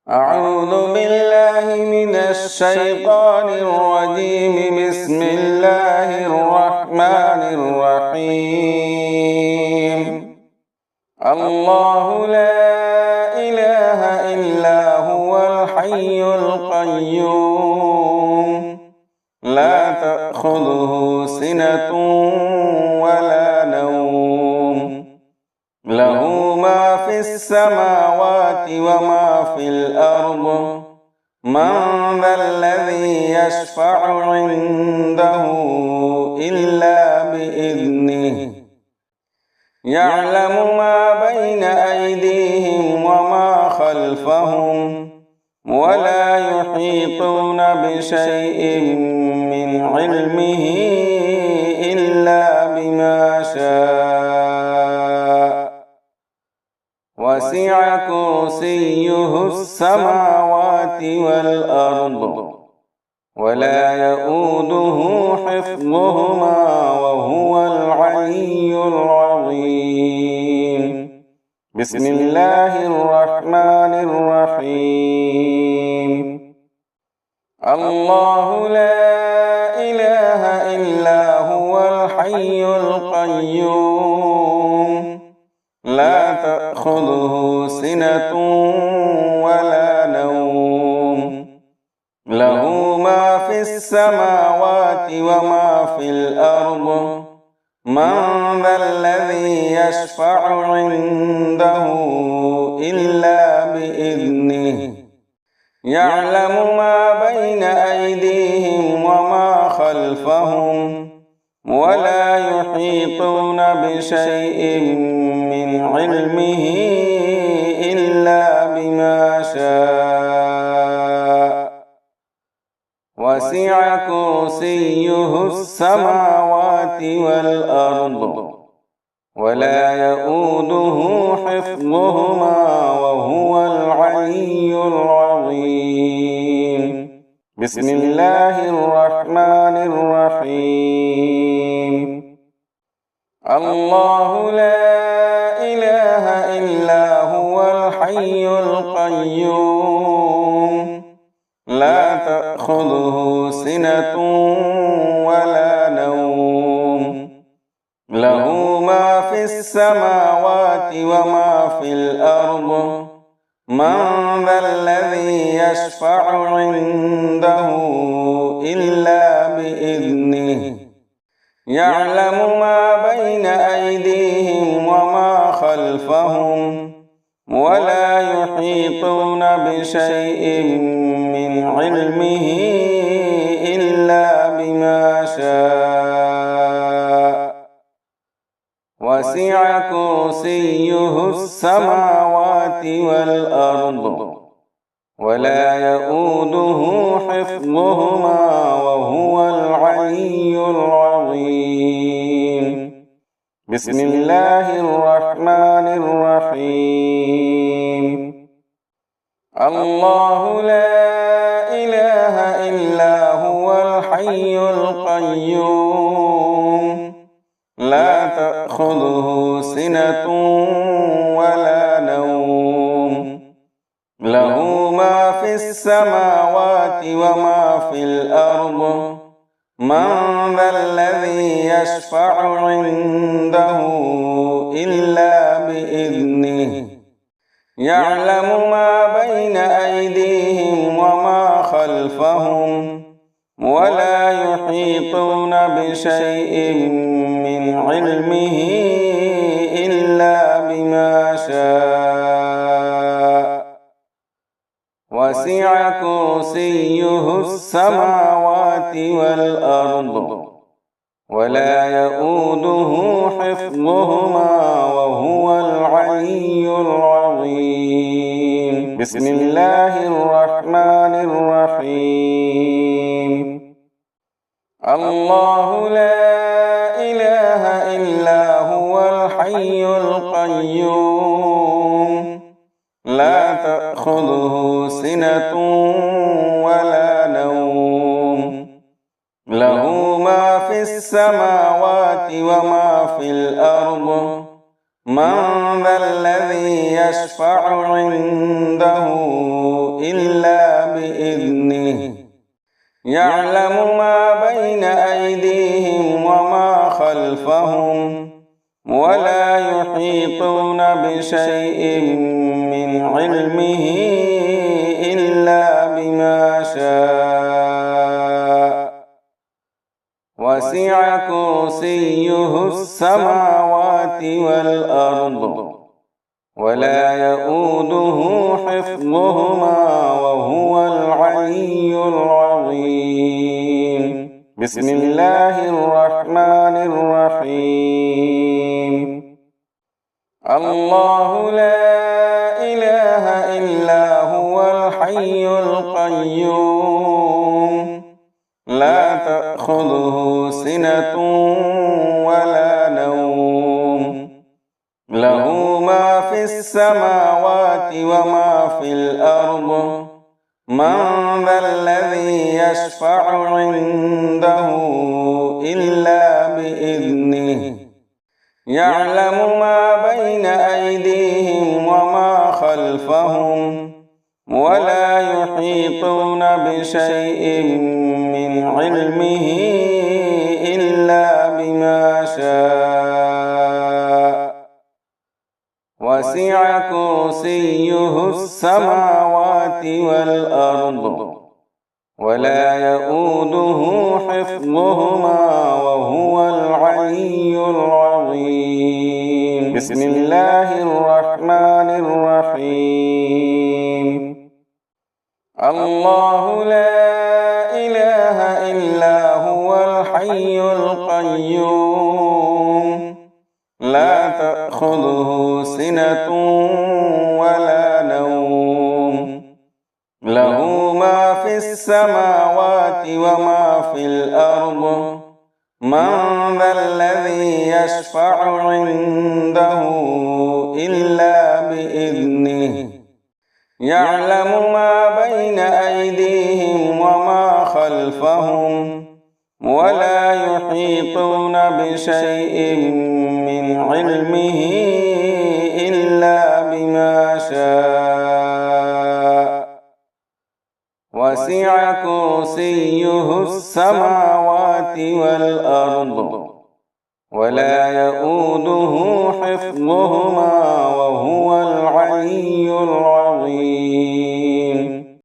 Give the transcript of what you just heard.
أعوذ بالله من الشيطان الرجيم. بسم الله الرحمن الرحيم. الله لا إله إلا هو الحي القيوم لا تأخذه سنة ولا نوم له ما في السماوات وما في الأرض من ذا الذي يشفع عنده إلا بإذنه يعلم ما بين أيديهم وما خلفهم ولا يحيطون بشيء من علمه إلا بما شاء وسع كرسيه السماوات والأرض ولا يؤوده حفظهما وهو العلي العظيم. بسم الله الرحمن الرحيم. الله لا إله إلا هو الحي القيوم لا تأخذه سنة ولا نوم له ما في السماوات وما في الأرض من ذا الذي يشفع عنده إلا بإذنه يعلم ما بين أيديهم وما خلفهم ولا يحيطون بشيء من علمه إلا بما شاء وسع كرسيه السماوات والأرض ولا يؤوده حفظهما وهو العلي العظيم. بسم الله الرحمن الرحيم. الله لا إله إلا هو الحي القيوم لا تأخذه سنة ولا نوم له ما في السماوات وما في الأرض من ذا الذي يشفع عنده إلا بإذنه يعلم ما بين أيديهم وما خلفهم ولا يحيطون بشيء من علمه إلا بما شاء وسع كرسيه السماوات والأرض ولا يؤوده حفظهما وهو العلي العظيم. بسم الله الرحمن الرحيم. الله لا إله إلا هو الحي القيوم لا تأخذه سنة ولا نوم له ما في السماوات وما في الأرض من ذا الذي يشفع عنده إلا بإذنه يعلم ما بين أيديهم وما خلفهم ولا يحيطون بشيء من علمه إلا بما شاء وسع كرسيه السماوات والأرض ولا يؤوده حفظهما وهو العلي العظيم. بسم الله الرحمن الرحيم. الله لا إله إلا هو الحي القيوم لا تأخذه سنة ولا نوم له ما في السماوات وما في الأرض من ذا الذي يشفع عنده إلا بإذنه يعلم ما بين أيديهم وما خلفهم ولا يحيطون بشيء من علمه إلا بما شاء وسع كرسيه السماوات والأرض ولا يؤوده حفظهما وهو العلي العظيم. بسم الله الرحمن الرحيم. الله لا إله إلا هو الحي القيوم لا تأخذه سنة ولا نوم له ما في السماوات وما في الأرض من ذا الذي يشفع عنده إلا بإذنه يعلم ما بين أيديهم وما خلفهم ولا يحيطون بشيء من علمه إلا بما شاء وسع كرسيه السماوات والأرض ولا يؤوده حفظهما وهو العلي العظيم. بسم الله الرحمن الرحيم. الله لا إله إلا هو الحي القيوم لا تأخذه سنة ولا نوم له ما في السماوات وما في الأرض من ذا الذي يشفع عنده إلا بإذنه يعلم ما بين أيديهم وما خلفهم ولا يحيطون بشيء من علمه إلا بما شاء وسع كرسيه السماوات والأرض ولا يؤوده حفظهما وهو العلي العظيم.